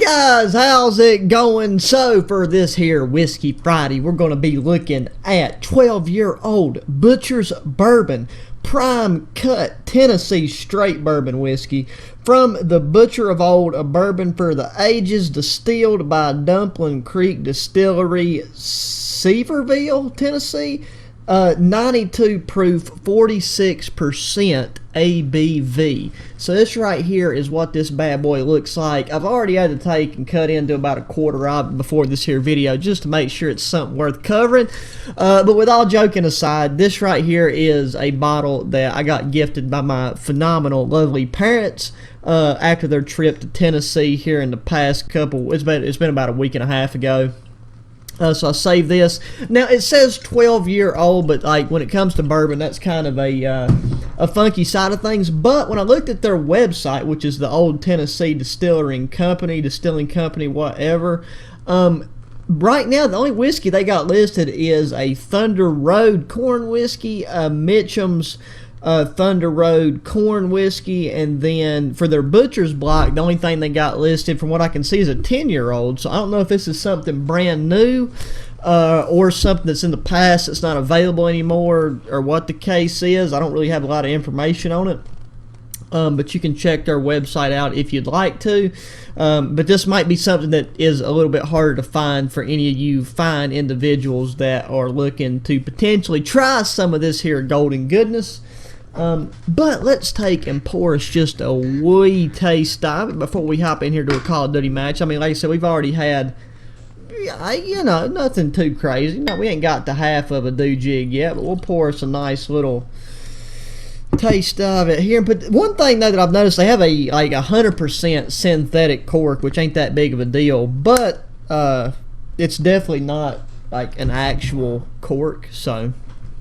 guys, how's it going? So for this here Whiskey Friday, we're going to be looking at 12-year-old Butcher's Bourbon Prime Cut Tennessee Straight Bourbon Whiskey from the Butcher of Old, a bourbon for the ages, distilled by Dumpling Creek Distillery, Sevierville, Tennessee. 92 proof, 46% ABV. So this right here is what this bad boy looks like. I've already had to take and cut into about a quarter of it before this here video just to make sure it's something worth covering. But with all joking aside, this right here is a bottle that I got gifted by my phenomenal, lovely parents after their trip to Tennessee here in the past couple. It's been about a week and a half ago. So I saved this. Now it says 12-year-old, but like when it comes to bourbon, that's kind of a funky side of things. But when I looked at their website, which is the Old Tennessee Distilling Company, whatever. Right now, the only whiskey they got listed is a Thunder Road Corn Whiskey, Mitchum's Thunder Road Corn Whiskey, and then for their Butcher's Block, the only thing they got listed from what I can see is a 10-year-old. So I don't know if this is something brand new or something that's in the past that's not available anymore, or what the case is. I don't really have a lot of information on it. But you can check their website out if you'd like to. But this might be something that is a little bit harder to find for any of you fine individuals that are looking to potentially try some of this here golden goodness. But let's take and pour us just a wee taste of it before we hop in here to a Call of Duty match. I mean, like I said, we've already had, you know, nothing too crazy. No, we ain't got to half of a do-jig yet, but we'll pour us a nice little taste of it here. But one thing though that I've noticed, they have a like 100% synthetic cork, which ain't that big of a deal, but it's definitely not like an actual cork. So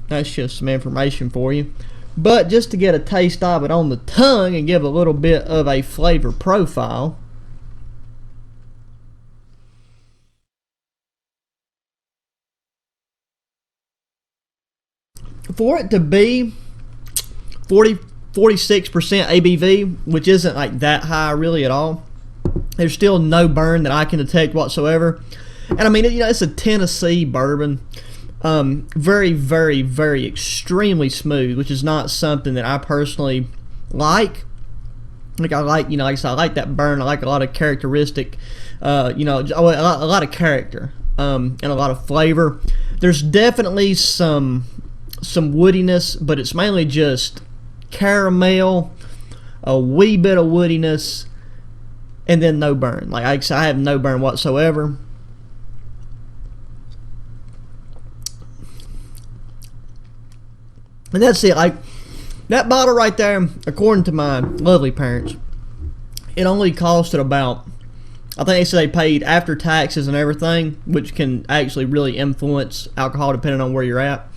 that's just some information for you. But just to get a taste of it on the tongue and give a little bit of a flavor profile. For it to be 46% ABV, which isn't like that high really at all, there's still no burn that I can detect whatsoever. And I mean, you know, it's a Tennessee bourbon. Very, very, very extremely smooth, which is not something that I personally like. Like I like, you know, like I said, I like that burn. I like a lot of characteristic, you know, a lot of character, and a lot of flavor. There's definitely some woodiness, but it's mainly just caramel, a wee bit of woodiness, and then no burn. Like I said, I have no burn whatsoever. And that's it. Like that bottle right there, according to my lovely parents, it only costed about, I think they said they paid after taxes and everything, which can actually really influence alcohol depending on where you're at,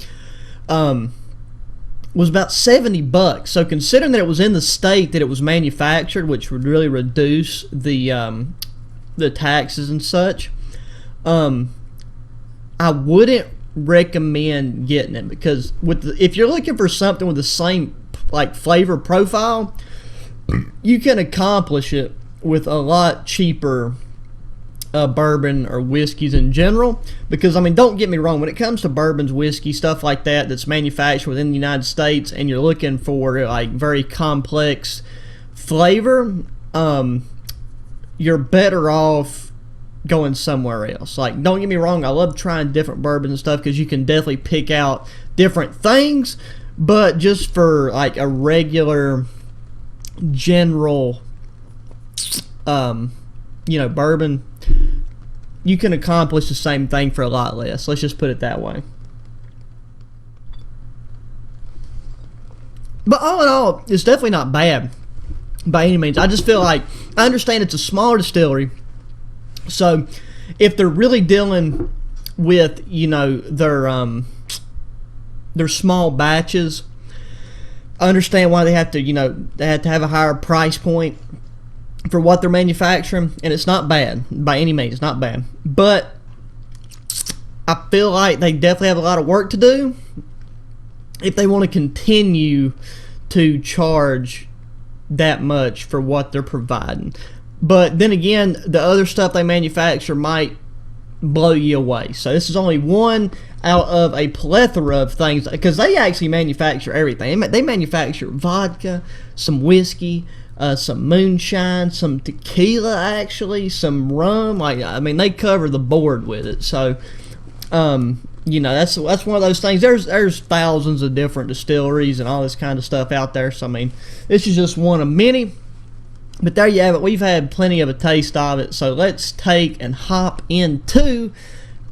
was about $70. So considering that it was in the state that it was manufactured, which would really reduce the taxes and such, I wouldn't recommend getting it, because if you're looking for something with the same like flavor profile, you can accomplish it with a lot cheaper bourbon or whiskeys in general. Because I mean, don't get me wrong, when it comes to bourbons, whiskey, stuff like that that's manufactured within the United States, and you're looking for like very complex flavor, you're better off going somewhere else. Like, don't get me wrong, I love trying different bourbons and stuff because you can definitely pick out different things, but just for like a regular general you know, bourbon, you can accomplish the same thing for a lot less. Let's just put it that way. But all in all, it's definitely not bad by any means. I just feel like, I understand it's a smaller distillery, so if they're really dealing with, you know, their small batches, I understand why they have to, you know, they have to have a higher price point for what they're manufacturing, and it's not bad by any means. It's not bad, but I feel like they definitely have a lot of work to do if they want to continue to charge that much for what they're providing. But then again, the other stuff they manufacture might blow you away. So this is only one out of a plethora of things, because they actually manufacture everything. They manufacture vodka, some whiskey, some moonshine, some tequila, actually, some rum. Like, I mean, they cover the board with it. So, you know, that's one of those things. There's thousands of different distilleries and all this kind of stuff out there. So, I mean, this is just one of many. But there you have it. We've had plenty of a taste of it. So let's take and hop into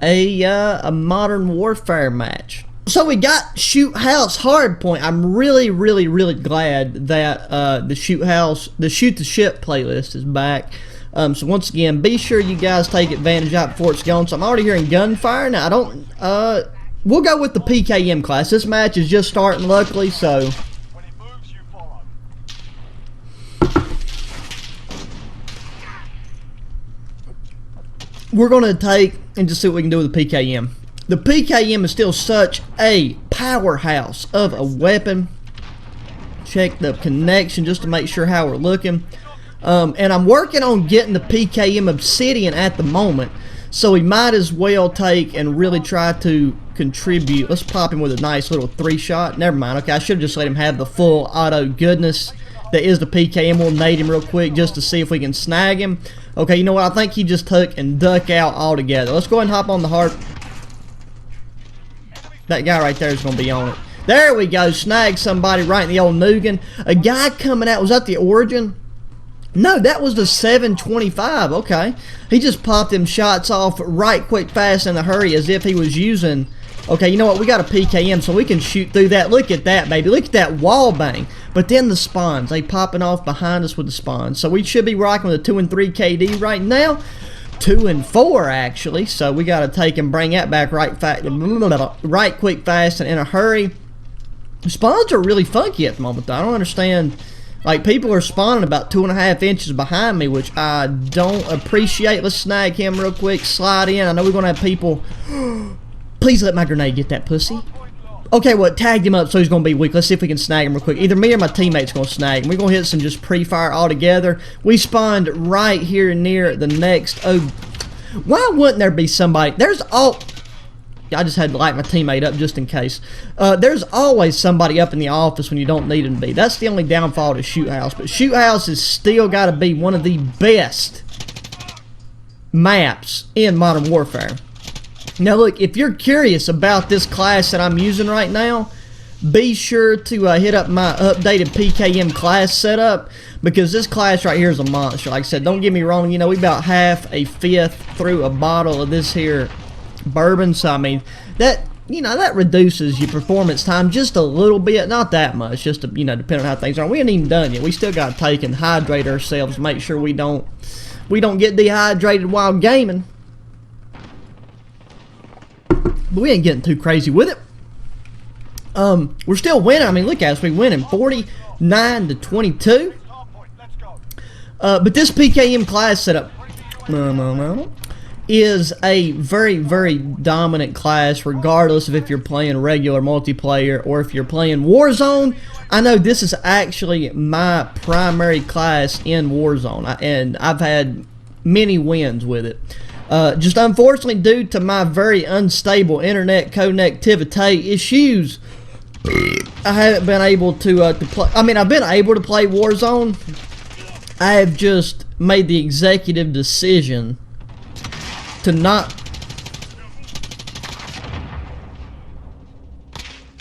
a Modern Warfare match. So we got Shoot House Hardpoint. I'm really, really, really glad that the Shoot the Ship playlist is back. So once again, be sure you guys take advantage of it before it's gone. So I'm already hearing gunfire. Now I don't. We'll go with the PKM class. This match is just starting, luckily. So. We're going to take and just see what we can do with the PKM. The PKM is still such a powerhouse of a weapon. Check the connection just to make sure how we're looking. And I'm working on getting the PKM Obsidian at the moment. So we might as well take and really try to contribute. Let's pop him with a nice little 3-shot. Never mind. Okay, I should have just let him have the full auto goodness that is the PKM. We'll nade him real quick just to see if we can snag him. Okay, you know what? I think he just took and duck out altogether. Let's go ahead and hop on the heart. That guy right there is going to be on it. There we go. Snag somebody right in the old noggin. A guy coming out. Was that the Origin? No, that was the 725. Okay. He just popped them shots off right quick, fast, in a hurry as if he was using... Okay, you know what? We got a PKM, so we can shoot through that. Look at that, baby. Look at that wall bang. But then the spawns. They popping off behind us with the spawns. So we should be rocking with a 2 and 3 KD right now. 2 and 4, actually. So we got to take and bring that back right quick, fast, and in a hurry. The spawns are really funky at the moment, though. I don't understand. Like, people are spawning about 2.5 inches behind me, which I don't appreciate. Let's snag him real quick. Slide in. I know we're going to have people... Please let my grenade get that pussy. Okay, well, it tagged him up, so he's going to be weak. Let's see if we can snag him real quick. Either me or my teammate's going to snag him. We're going to hit some just pre-fire all together. We spawned right here near the next... Oh, why wouldn't there be somebody... There's all... I just had to light my teammate up just in case. There's always somebody up in the office when you don't need them to be. That's the only downfall to Shoot House. But Shoot House has still got to be one of the best maps in Modern Warfare. Now look, if you're curious about this class that I'm using right now, be sure to hit up my updated PKM class setup, because this class right here is a monster. Like I said, don't get me wrong, you know, we about half a fifth through a bottle of this here bourbon, so I mean, that, you know, that reduces your performance time just a little bit, not that much, just to, you know, depending on how things are. We ain't even done yet. We still got to take and hydrate ourselves, make sure we don't get dehydrated while gaming. But we ain't getting too crazy with it. We're still winning. I mean, look at us. We're winning 49-22. But this PKM class setup is a very, very dominant class, regardless of if you're playing regular multiplayer or if you're playing Warzone. I know this is actually my primary class in Warzone, and I've had many wins with it. Just unfortunately, due to my very unstable internet connectivity issues, I haven't been able to play. I mean, I've been able to play Warzone. I have just made the executive decision to not.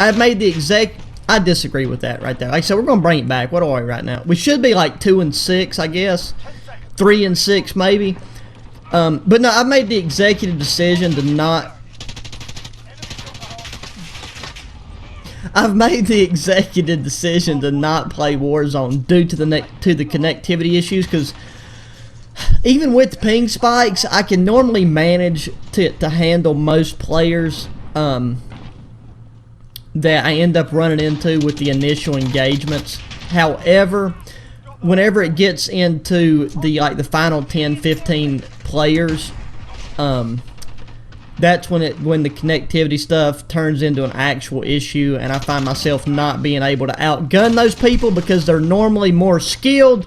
I disagree with that right there. Like I said, we're gonna bring it back. What are we right now? We should be like 2 and 6, I guess. 3 and 6, maybe. But no, I've made the executive decision to not... I've made the executive decision to not play Warzone due to the connectivity issues, because even with ping spikes, I can normally manage to handle most players that I end up running into with the initial engagements. However, whenever it gets into the final 10-15 players, that's when the connectivity stuff turns into an actual issue, and I find myself not being able to outgun those people because they're normally more skilled.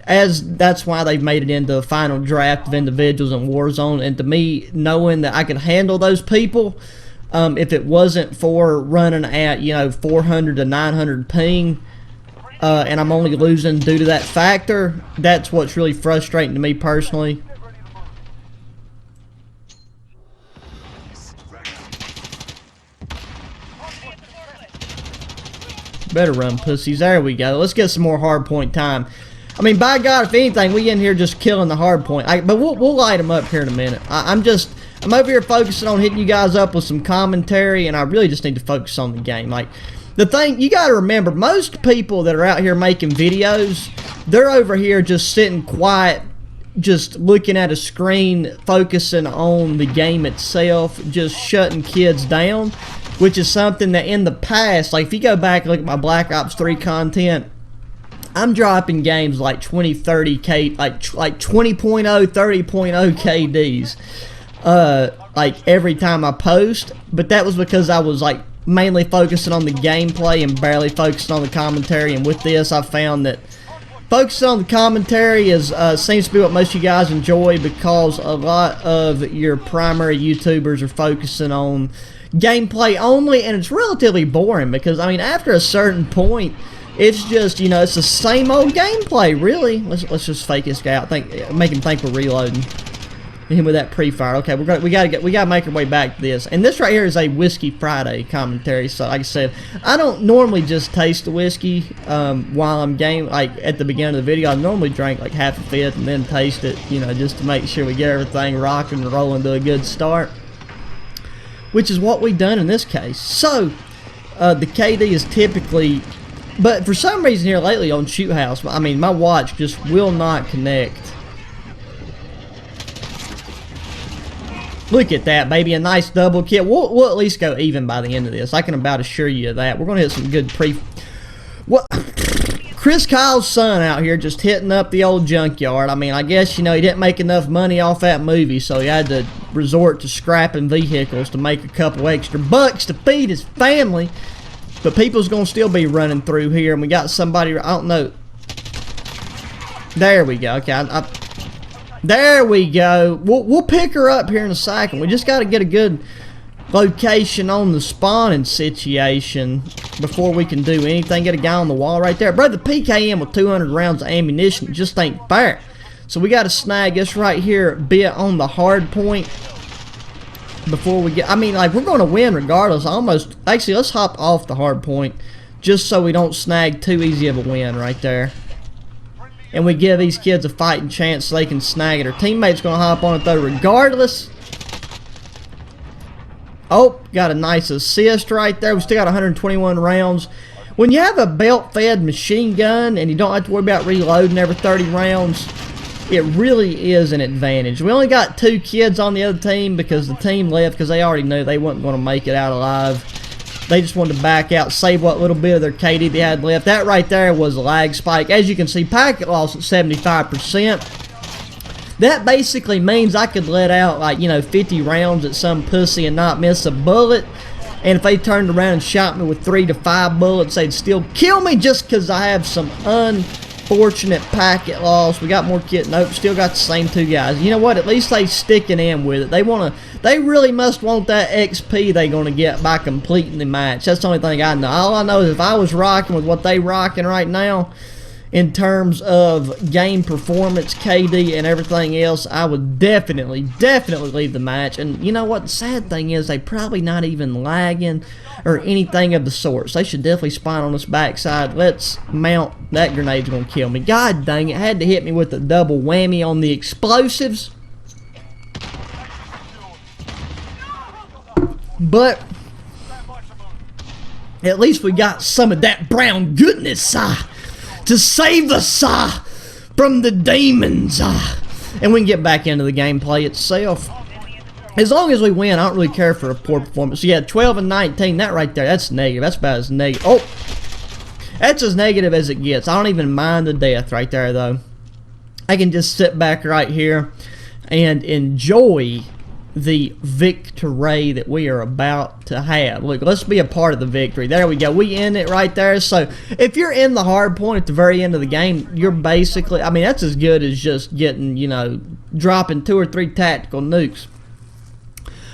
as that's why they've made it into the final draft of individuals in Warzone. And to me, knowing that I could handle those people, if it wasn't for running at 400 to 900 ping, and I'm only losing due to that factor, that's what's really frustrating to me personally. Better run, pussies. There we go. Let's get some more hard point time. I mean, by God, if anything, we in here just killing the hard point. But we'll light them up here in a minute. I'm over here focusing on hitting you guys up with some commentary, and I really just need to focus on the game. Like, the thing, you got to remember, most people that are out here making videos, they're over here just sitting quiet, just looking at a screen, focusing on the game itself, just shutting kids down. Which is something that in the past, like if you go back and look at my Black Ops 3 content, I'm dropping games like 20, 30 K, like 20.0, 30.0 KDs, like every time I post. But that was because I was like mainly focusing on the gameplay and barely focusing on the commentary. And with this, I found that focusing on the commentary is seems to be what most of you guys enjoy, because a lot of your primary YouTubers are focusing on gameplay only, and it's relatively boring because, I mean, after a certain point, it's just, it's the same old gameplay, really. Let's just fake this guy out, make him think we're reloading. Him with that pre-fire. Okay, we gotta make our way back to this. And this right here is a Whiskey Friday commentary. So like I said, I don't normally just taste the whiskey while I'm like at the beginning of the video. I normally drink like half a fifth and then taste it, just to make sure we get everything rocking and rolling to a good start. Which is what we've done in this case. So the KD is typically, but for some reason here lately on Shoot House, I mean, my watch just will not connect. Look at that, baby, a nice double kill. We'll at least go even by the end of this. I can about assure you of that. We're going to hit some good Chris Kyle's son out here just hitting up the old junkyard. I mean, I guess, he didn't make enough money off that movie, so he had to resort to scrapping vehicles to make a couple extra bucks to feed his family. But people's going to still be running through here, and we got somebody, I don't know. There we go. Okay, there we go. We'll pick her up here in a second. We just got to get a good location on the spawning situation before we can do anything. Get a guy on the wall right there. Bro, the PKM with 200 rounds of ammunition just ain't fair. So we got to snag this right here bit on the hard point before we get, I mean, like, we're going to win regardless. Actually, let's hop off the hard point just so we don't snag too easy of a win right there. And we give these kids a fighting chance so they can snag it. Our teammate's going to hop on it though regardless. Oh, got a nice assist right there. We still got 121 rounds. When you have a belt-fed machine gun and you don't have to worry about reloading every 30 rounds, it really is an advantage. We only got 2 kids on the other team because the team left because they already knew they weren't going to make it out alive. They just wanted to back out, save what little bit of their KD they had left. That right there was a lag spike. As you can see, packet loss at 75%. That basically means I could let out, like, 50 rounds at some pussy and not miss a bullet. And if they turned around and shot me with 3 to 5 bullets, they'd still kill me just because I have some unfortunate packet loss. We got more kids. Nope, still got the same 2 guys. You know what? At least they sticking in with it. They really must want that XP they gonna get by completing the match. That's the only thing I know. All I know is if I was rocking with what they rocking right now, in terms of game performance, KD, and everything else, I would definitely leave the match. And you know what? The sad thing is they probably not even lagging or anything of the sorts. They should definitely spawn on this backside. Let's mount. That grenade's going to kill me. God dang it. Had to hit me with the double whammy on the explosives. But at least we got some of that brown goodness, to save us from the demons, and we can get back into the gameplay itself. As long as we win, I don't really care for a poor performance. So yeah, 12 and 19, that right there, that's negative. That's about as negative. Oh, that's as negative as it gets. I don't even mind the death right there, though. I can just sit back right here and enjoy the victory that we are about to have. Look, let's be a part of the victory. There we go. We end it right there. So if you're in the hard point at the very end of the game, you're basically, I mean, that's as good as just getting, you know, dropping 2 or 3 tactical nukes.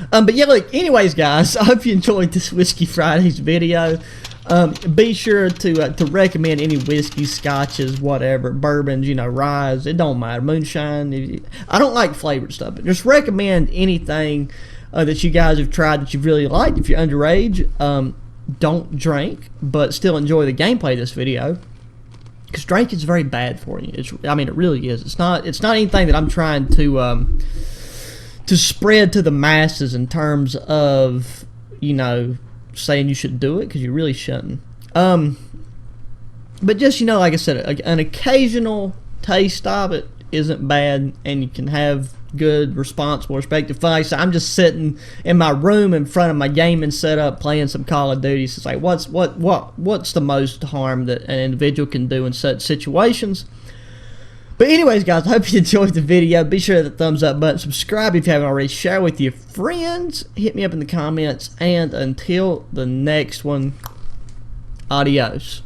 But yeah, look, anyways, guys, I hope you enjoyed this Whiskey Fridays video. Be sure to recommend any whiskey, scotches, whatever, bourbons, you know, ryes, it don't matter, moonshine. I don't like flavored stuff, but just recommend anything that you guys have tried that you've really liked. If you're underage, don't drink, but still enjoy the gameplay of this video, because drinking is very bad for you. I mean, it really is. It's not anything that I'm trying to spread to the masses in terms of, you know, saying you should do it, because you really shouldn't. But just, you know, like I said, an occasional taste of it isn't bad, and you can have good, responsible, respective fun. So I'm just sitting in my room in front of my gaming setup playing some Call of Duty. So it's like, what's the most harm that an individual can do in such situations? But anyways, guys, I hope you enjoyed the video. Be sure to hit the thumbs up button, subscribe if you haven't already, share with your friends, hit me up in the comments, and until the next one, adios.